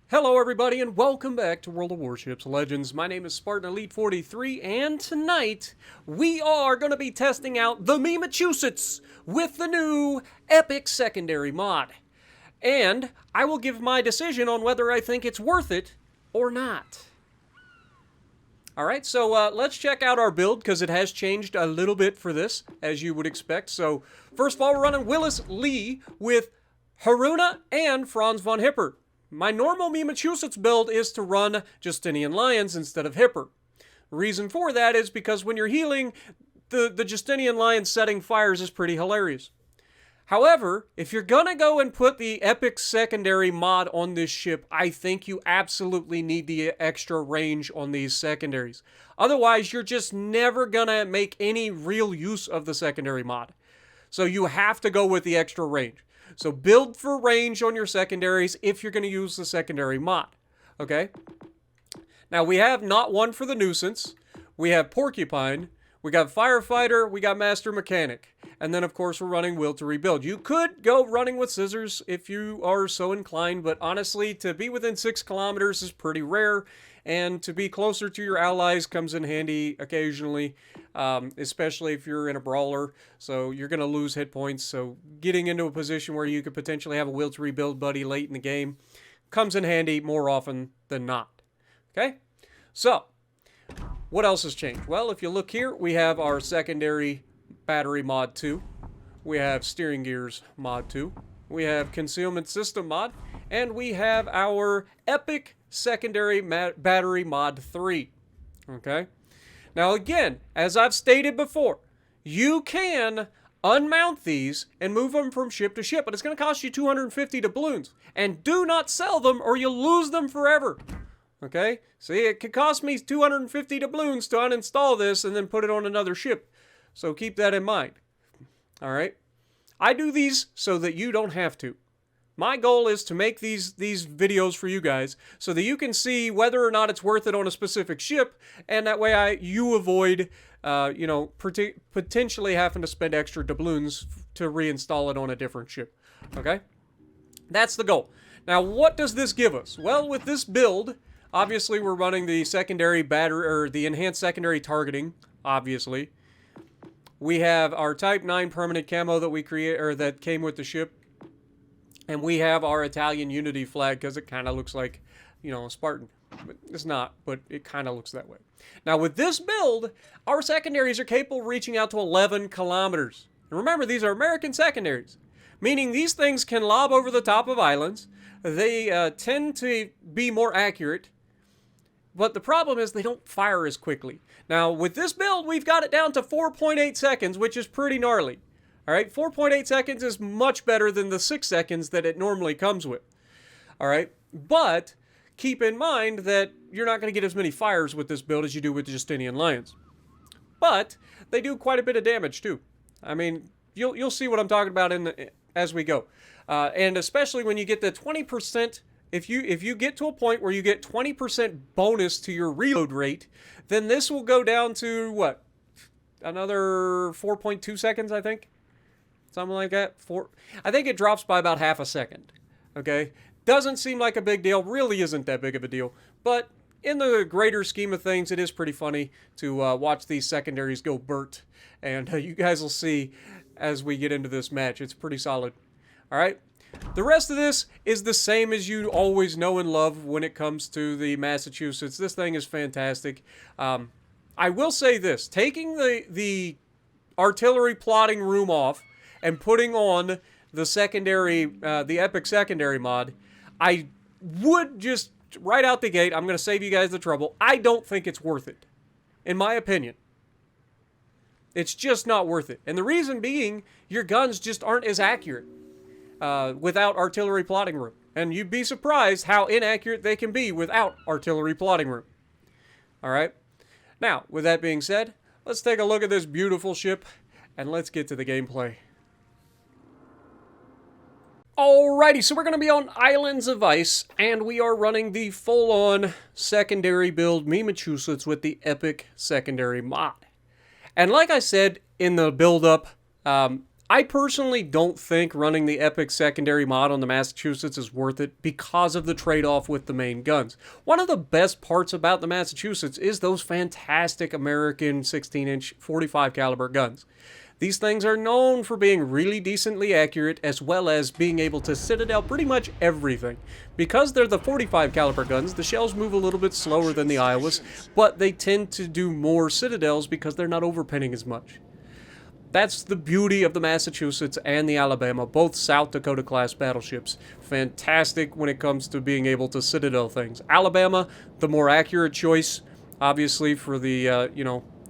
Hello everybody and welcome back to World of Warships Legends. My name is Spartan Elite 43 and tonight we are going to be testing out the Massachusetts with the new Epic Secondary mod. And I will give my decision on whether I think it's worth it or not. Alright, so let's check out our build because it has changed a little bit for this, as you would expect. So first of all, we're running WILLIS Lee with Haruna and Franz von Hipper. My normal Massachusetts build is to run Justinian Lions instead of Hipper. The reason for that is because when you're healing, the Justinian Lion setting fires is pretty hilarious. However, if you're gonna go and put the Epic Secondary mod on this ship, I think you absolutely need the extra range on these secondaries. Otherwise, you're just never gonna make any real use of the secondary mod. So you have to go with the extra range. So build for range on your secondaries if you're going to use the secondary mod. Okay? Now we have not one for the nuisance. We have Porcupine. We got Firefighter. We got Master Mechanic. And then of course we're running Will to Rebuild. You could go running with Scissors if you are so inclined. But honestly, to be within 6 kilometers is pretty rare. And to be closer to your allies comes in handy occasionally, especially if you're in a brawler. So you're going to lose hit points. So getting into a position where you could potentially have a Will to Rebuild buddy late in the game comes in handy more often than not. Okay? So, what else has changed? Well, if you look here, we have our secondary battery mod 2. We have steering gears mod 2. We have concealment system mod. And we have our Epic Secondary Battery Mod 3. Okay? Now again, as I've stated before, you can unmount these and move them from ship to ship, but it's going to cost you 250 doubloons. And do not sell them or you'll lose them forever. Okay? See, it could cost me 250 doubloons to uninstall this and then put it on another ship. So keep that in mind. Alright? I do these so that you don't have to. My goal is to make these videos for you guys so that you can see whether or not it's worth it on a specific ship, and that way you avoid, potentially having to spend extra doubloons to reinstall it on a different ship. Okay? That's the goal. Now, what does this give us? Well, with this build, obviously we're running the secondary battery, or the enhanced secondary targeting, obviously. We have our Type 9 permanent camo that we create, or that came with the ship. And we have our Italian Unity flag because it kind of looks like, a Spartan. But it's not, but it kind of looks that way. Now, with this build, our secondaries are capable of reaching out to 11 kilometers. And remember, these are American secondaries, meaning these things can lob over the top of islands. They tend to be more accurate, but the problem is they don't fire as quickly. Now, with this build, we've got it down to 4.8 seconds, which is pretty gnarly. Alright, 4.8 seconds is much better than the 6 seconds that it normally comes with. Alright, but keep in mind that you're not going to get as many fires with this build as you do with the Justinian Lions. But they do quite a bit of damage too. I mean, you'll see what I'm talking about as we go. And especially when you get the 20%, if you get to a point where you get 20% bonus to your reload rate, then this will go down to, what, another 4.2 seconds, I think? Something like that. I think it drops by about half a second. Okay? Doesn't seem like a big deal. Really isn't that big of a deal. But in the greater scheme of things, it is pretty funny to watch these secondaries go burnt. And you guys will see as we get into this match. It's pretty solid. Alright? The rest of this is the same as you always know and love when it comes to the Massachusetts. This thing is fantastic. I will say this. Taking the artillery plotting room off and putting on the secondary, the Epic Secondary mod, I would just, right out the gate, I'm going to save you guys the trouble, I don't think it's worth it. In my opinion. It's just not worth it. And the reason being, your guns just aren't as accurate without artillery plotting room. And you'd be surprised how inaccurate they can be without artillery plotting room. Alright? Now, with that being said, let's take a look at this beautiful ship, and let's get to the gameplay. Alrighty, so we're going to be on Islands of Ice, and we are running the full-on secondary build Massachusetts with the Epic Secondary mod. And like I said in the build-up, I personally don't think running the Epic secondary mod on the Massachusetts is worth it because of the trade-off with the main guns. One of the best parts about the Massachusetts is those fantastic American 16-inch 45 caliber guns. These things are known for being really decently accurate, as well as being able to citadel pretty much everything. Because they're the 45 caliber guns, the shells move a little bit slower than the Iowas, but they tend to do more citadels because they're not overpinning as much. That's the beauty of the Massachusetts and the Alabama, both South Dakota class battleships. Fantastic when it comes to being able to citadel things. Alabama, the more accurate choice, obviously, for the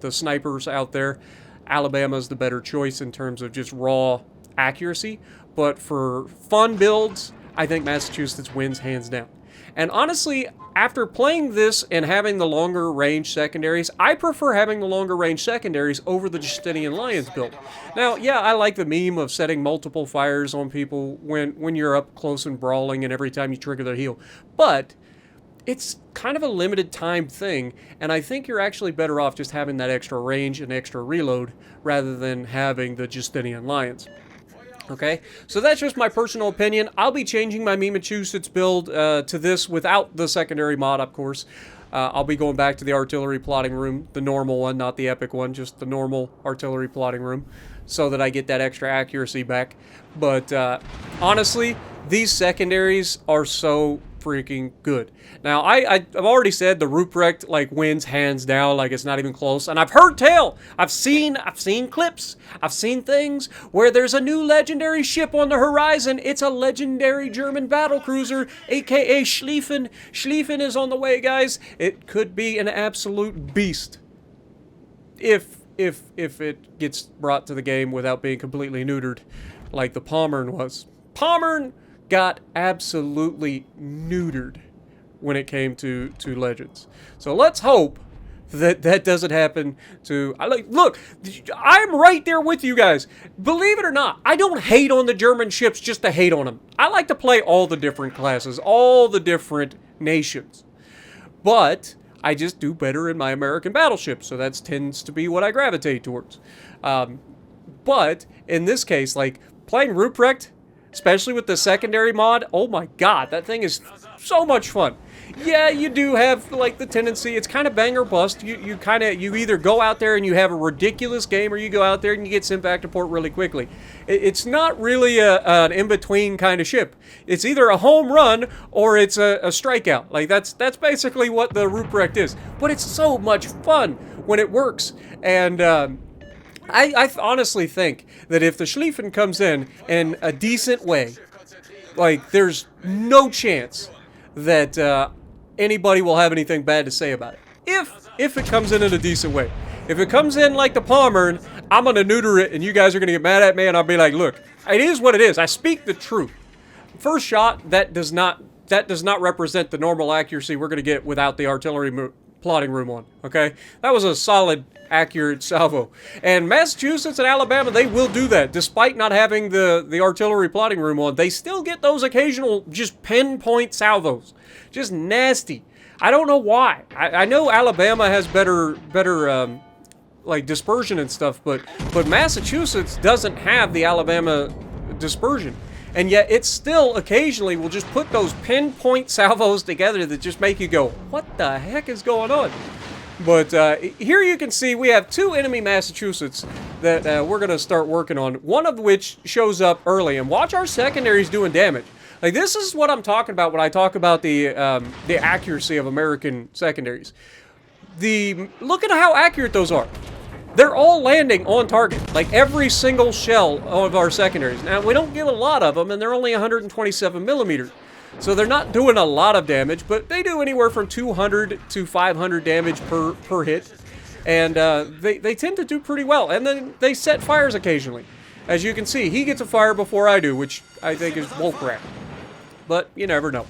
the snipers out there. Alabama's the better choice in terms of just raw accuracy, but for fun builds, I think Massachusetts wins hands down. And honestly, after playing this and having the longer range secondaries, I prefer having the longer range secondaries over the Justinian Lions build. Now, yeah, I like the meme of setting multiple fires on people when you're up close and brawling and every time you trigger their heal, but it's kind of a limited time thing, and I think you're actually better off just having that extra range and extra reload rather than having the Justinian Lions. Okay, so that's just my personal opinion. I'll be changing my Massachusetts build to this without the secondary mod, of course. I'll be going back to the artillery plotting room, the normal one, not the epic one, just the normal artillery plotting room, so that I get that extra accuracy back. But honestly, these secondaries are so freaking good. Now, I've already said the Ruprecht wins hands down, it's not even close. And I've heard tell, I've seen clips, I've seen things where there's a new legendary ship on the horizon. It's a legendary German battlecruiser, aka Schlieffen. Schlieffen is on the way, guys. It could be an absolute beast if it gets brought to the game without being completely neutered, like the Pommern was. Pommern got absolutely neutered when it came to Legends. So let's hope that doesn't happen to... Look, I'm right there with you guys. Believe it or not, I don't hate on the German ships just to hate on them. I like to play all the different classes, all the different nations. But I just do better in my American battleships, so that tends to be what I gravitate towards. But in this case, playing Ruprecht, especially with the secondary mod, oh my god, that thing is so much fun. Yeah, you do have, the tendency, it's kind of bang or bust. You either go out there and you have a ridiculous game, or you go out there and you get sent back to port really quickly. It's not really an in-between kind of ship. It's either a home run, or it's a strikeout. That's basically what the Ruprecht is. But it's so much fun when it works. And, I honestly think that if the Schlieffen comes in a decent way, there's no chance that anybody will have anything bad to say about it. If it comes in a decent way. If it comes in like the Pommern, I'm going to neuter it, and you guys are going to get mad at me, and I'll be like, look, it is what it is. I speak the truth. First shot, that does not represent the normal accuracy we're going to get without the artillery plotting room on, okay? That was a solid, accurate salvo. And Massachusetts and Alabama, they will do that. Despite not having the artillery plotting room on, they still get those occasional just pinpoint salvos. Just nasty. I don't know why. I know Alabama has better dispersion and stuff, but Massachusetts doesn't have the Alabama dispersion. And yet it still occasionally will just put those pinpoint salvos together that just make you go, what the heck is going on? But here you can see we have two enemy Massachusetts that we're going to start working on, one of which shows up early. And watch our secondaries doing damage. This is what I'm talking about when I talk about the accuracy of American secondaries. Look at how accurate those are. They're all landing on target, every single shell of our secondaries. Now, we don't get a lot of them, and they're only 127 millimeters. So they're not doing a lot of damage, but they do anywhere from 200 to 500 damage per hit. And they tend to do pretty well. And then they set fires occasionally. As you can see, he gets a fire before I do, which I think is wolfcrap. But you never know.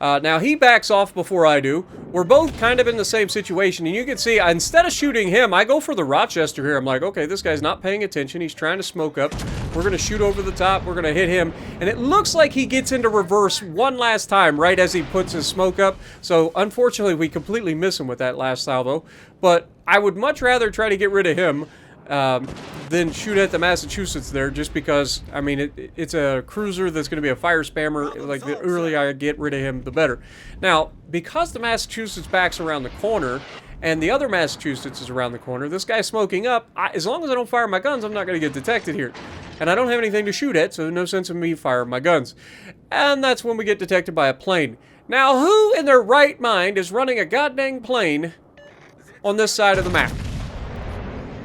Now, he backs off before I do. We're both kind of in the same situation, and you can see, instead of shooting him, I go for the Rochester here. I'm like, okay, this guy's not paying attention. He's trying to smoke up. We're going to shoot over the top. We're going to hit him, and it looks like he gets into reverse one last time right as he puts his smoke up. So, unfortunately, we completely miss him with that last salvo, but I would much rather try to get rid of him then shoot at the Massachusetts there, just because, I mean, it's a cruiser that's going to be a fire spammer. Like, the earlier I get rid of him, the better. Now, because the Massachusetts backs around the corner, and the other Massachusetts is around the corner, this guy's smoking up. As long as I don't fire my guns, I'm not going to get detected here. And I don't have anything to shoot at, so no sense in me firing my guns. And that's when we get detected by a plane. Now, who in their right mind is running a goddamn plane on this side of the map?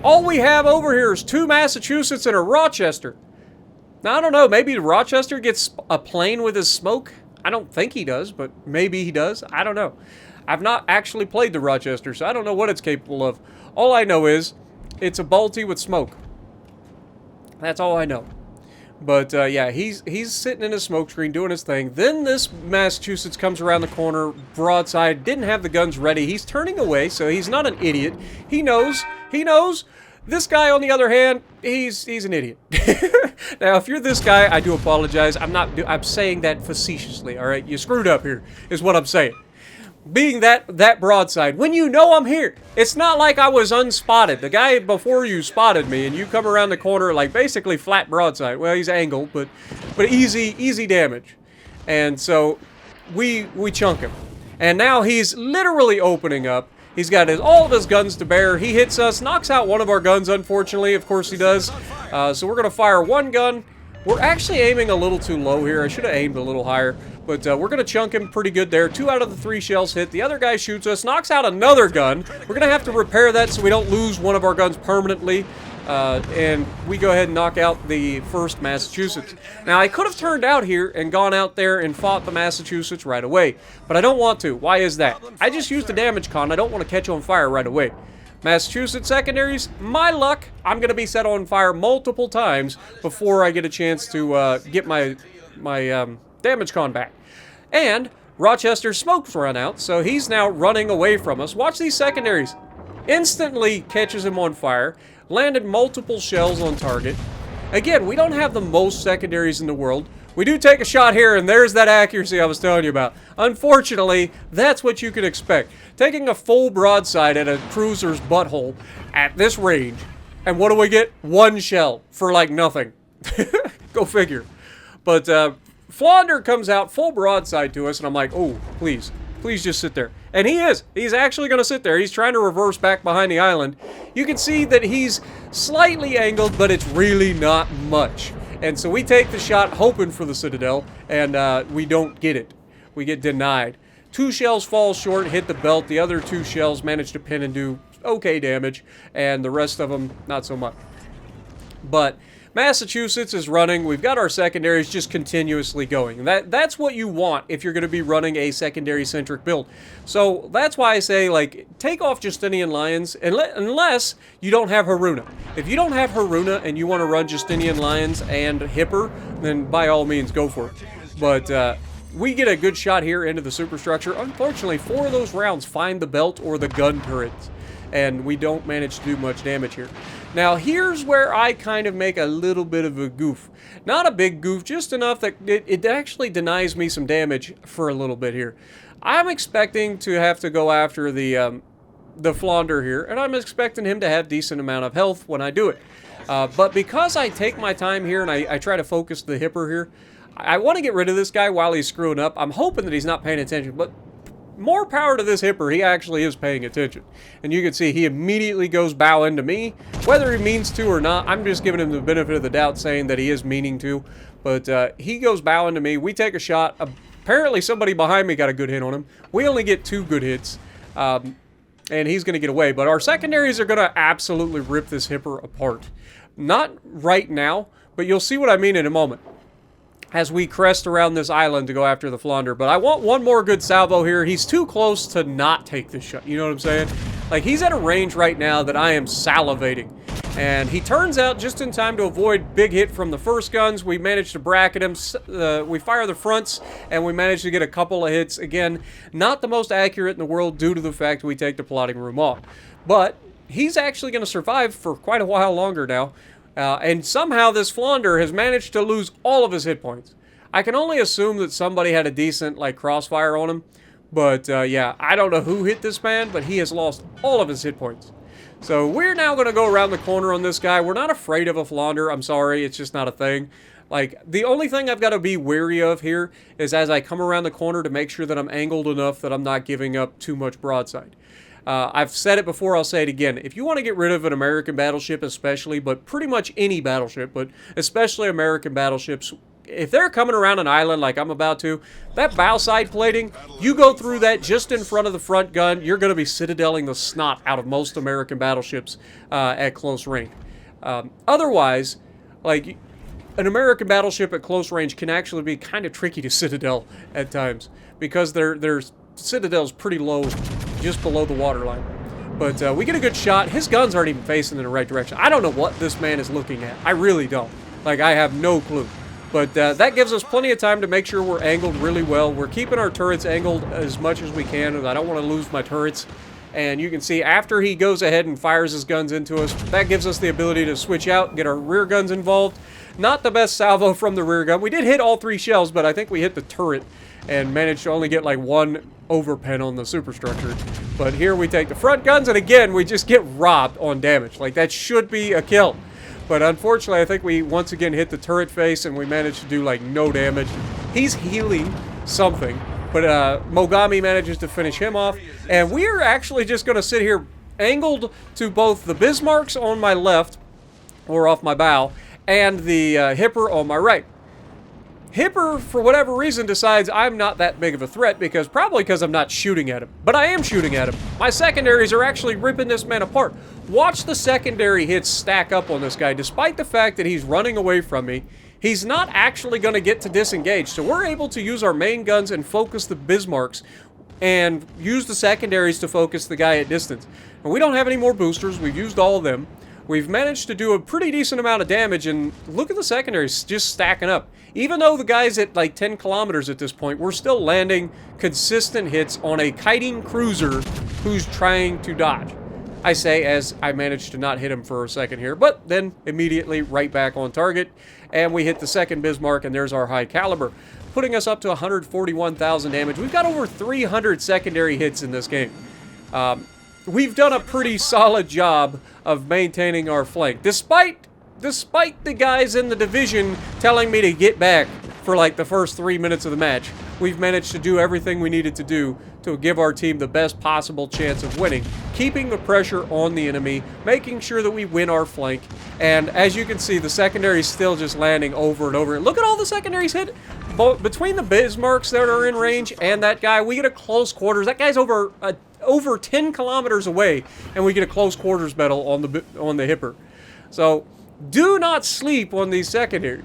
All we have over here is 2 Massachusetts and a Rochester. Now, I don't know, maybe Rochester gets a plane with his smoke? I don't think he does, but maybe he does. I don't know. I've not actually played the Rochester, so I don't know what it's capable of. All I know is it's a Balti with smoke. That's all I know. But, yeah, he's sitting in his smoke screen doing his thing. Then this Massachusetts comes around the corner, broadside, didn't have the guns ready. He's turning away, so he's not an idiot. He knows. He knows. This guy, on the other hand, he's an idiot. Now, if you're this guy, I do apologize. I'm saying that facetiously, all right? You screwed up here, is what I'm saying. Being that broadside, when you know I'm here, it's not like I was unspotted. The guy before you spotted me, and you come around the corner like basically flat broadside. Well, he's angled, but easy damage. And so we chunk him. And now he's literally opening up. He's got all of his guns to bear. He hits us, knocks out one of our guns, unfortunately. Of course he does. So we're going to fire one gun. We're actually aiming a little too low here. I should have aimed a little higher. But we're going to chunk him pretty good there. 2 out of the 3 shells hit. The other guy shoots us, knocks out another gun. We're going to have to repair that so we don't lose one of our guns permanently. And we go ahead and knock out the first Massachusetts. Now, I could have turned out here and gone out there and fought the Massachusetts right away. But I don't want to. Why is that? I just used the damage con. I don't want to catch on fire right away. Massachusetts secondaries, my luck, I'm going to be set on fire multiple times before I get a chance to get my damage con back. And Rochester's smoke's run out, so he's now running away from us. Watch these secondaries. Instantly catches him on fire. Landed multiple shells on target. Again, we don't have the most secondaries in the world. We do take a shot here, and there's that accuracy I was telling you about. Unfortunately, that's what you can expect. Taking a full broadside at a cruiser's butthole at this range, and what do we get? 1 shell for like nothing. Go figure. But Flaunder comes out full broadside to us, and I'm like, oh, please just sit there. And he is. He's actually going to sit there. He's trying to reverse back behind the island. You can see that he's slightly angled, but it's really not much. And so we take the shot hoping for the Citadel, and we don't get it. We get denied. 2 shells fall short, hit the belt. The other 2 shells manage to pin and do okay damage, and the rest of them, not so much. But Massachusetts is running. We've got our secondaries just continuously going. That's what you want if you're going to be running a secondary-centric build. So that's why I say, like, take off Justinian Lions, unless you don't have Haruna. If you don't have Haruna and you want to run Justinian Lions and Hipper, then by all means, go for it. But we get a good shot here into the superstructure. Unfortunately, 4 of those rounds find the belt or the gun turrets, and we don't manage to do much damage here. Now, here's where I kind of make a little bit of a goof. Not a big goof, just enough that it actually denies me some damage for a little bit here. I'm expecting to have to go after the Flaunder here, and I'm expecting him to have decent amount of health when I do it. But because I take my time here and I try to focus the Hipper here, I want to get rid of this guy while he's screwing up. I'm hoping that he's not paying attention, but more power to this Hipper, he actually is paying attention. And you can see he immediately goes bow into me. Whether he means to or not, I'm just giving him the benefit of the doubt saying that he is meaning to. But he goes bow into me. We take a shot. Apparently somebody behind me got a good hit on him. We only get 2 good hits. And he's going to get away. But our secondaries are going to absolutely rip this Hipper apart. Not right now, but you'll see what I mean in a moment as we crest around this island to go after the Flaunder. But I want one more good salvo here. He's too close to not take this shot. You know what I'm saying? Like, he's at a range right now that I am salivating. And he turns out just in time to avoid big hit from the first guns. We managed to bracket him. We fire the fronts, and we managed to get a couple of hits. Again, not the most accurate in the world due to the fact we take the plotting room off. But he's actually going to survive for quite a while longer now. And somehow this Flaunder has managed to lose all of his hit points. I can only assume that somebody had a decent, like, crossfire on him. But, yeah, I don't know who hit this man, but he has lost all of his hit points. So we're now going to go around the corner on this guy. We're not afraid of a flaunder. I'm sorry, it's just not a thing. Like, the only thing I've got to be wary of here is as I come around the corner to make sure that I'm angled enough that I'm not giving up too much broadside. I've said it before, I'll say it again. If you want to get rid of an American battleship especially, but pretty much any battleship, but especially American battleships, if they're coming around an island like I'm about to, that bow side plating, you go through that just in front of the front gun, you're going to be citadeling the snot out of most American battleships at close range. Otherwise, like, an American battleship at close range can actually be kind of tricky to citadel at times because their citadel's pretty low, just below the waterline. But we get a good shot. His guns aren't even facing in the right direction. I don't know what this man is looking at. I really don't. Like, I have no clue. But that gives us plenty of time to make sure we're angled really well. We're keeping our turrets angled as much as we can. I don't want to lose my turrets. And you can see after he goes ahead and fires his guns into us, that gives us the ability to switch out, get our rear guns involved. Not the best salvo from the rear gun. We did hit all 3 shells, but I think we hit the turret and managed to only get like 1 overpen on the superstructure. But here we take the front guns, and again, we just get robbed on damage. Like, that should be a kill. But unfortunately, I think we once again hit the turret face, and we managed to do like no damage. He's healing something, but Mogami manages to finish him off. And we are actually just going to sit here angled to both the Bismarcks on my left, or off my bow, and the Hipper on my right. Hipper, for whatever reason, decides I'm not that big of a threat probably because I'm not shooting at him. But I am shooting at him. My secondaries are actually ripping this man apart. Watch the secondary hits stack up on this guy. Despite the fact that he's running away from me, he's not actually going to get to disengage. So we're able to use our main guns and focus the Bismarcks and use the secondaries to focus the guy at distance. And we don't have any more boosters. We've used all of them. We've managed to do a pretty decent amount of damage, and look at the secondaries just stacking up. Even though the guy's at like 10 kilometers at this point, we're still landing consistent hits on a kiting cruiser who's trying to dodge. I say as I managed to not hit him for a second here, but then immediately right back on target, and we hit the second Bismarck, and there's our high caliber, putting us up to 141,000 damage. We've got over 300 secondary hits in this game. We've done a pretty solid job of maintaining our flank, despite the guys in the division telling me to get back for like the first 3 minutes of the match. We've managed to do everything we needed to do to give our team the best possible chance of winning, keeping the pressure on the enemy, making sure that we win our flank. And as you can see, the secondary is still just landing over and over. Look at all the secondaries hit. Between the Bismarcks that are in range and that guy, we get a close quarters. That guy's over 10 kilometers away, and we get a close quarters battle on the Hipper. So do not sleep on these secondaries.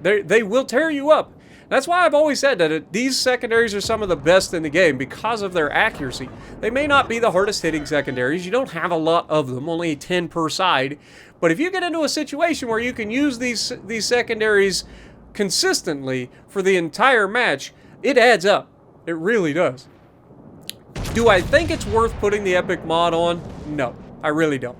They will tear you up. That's why I've always said that these secondaries are some of the best in the game because of their accuracy. They may not be the hardest hitting secondaries. You don't have a lot of them, only 10 per side. But if you get into a situation where you can use these secondaries consistently for the entire match, it adds up. It really does. Do I think it's worth putting the Epic mod on? No, I really don't.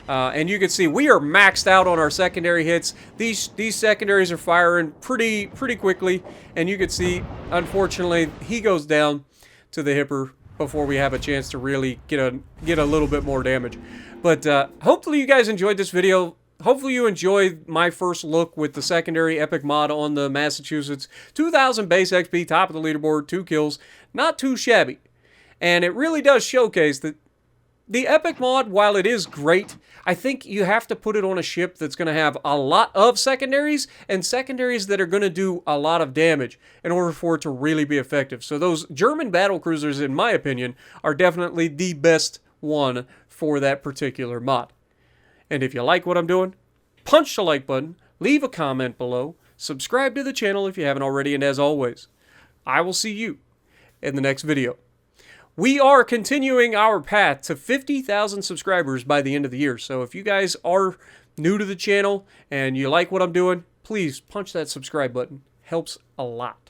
And you can see we are maxed out on our secondary hits. These secondaries are firing pretty quickly, and you can see, unfortunately, he goes down to the Hipper before we have a chance to really get a little bit more damage. But hopefully you guys enjoyed this video. Hopefully you enjoyed my first look with the secondary Epic mod on the Massachusetts. 2,000 base XP, top of the leaderboard, 2 kills. Not too shabby. And it really does showcase that the Epic mod, while it is great, I think you have to put it on a ship that's going to have a lot of secondaries, and secondaries that are going to do a lot of damage in order for it to really be effective. So those German battle cruisers, in my opinion, are definitely the best one for that particular mod. And if you like what I'm doing, punch the like button, leave a comment below, subscribe to the channel if you haven't already, and as always, I will see you in the next video. We are continuing our path to 50,000 subscribers by the end of the year. So if you guys are new to the channel and you like what I'm doing, please punch that subscribe button. Helps a lot.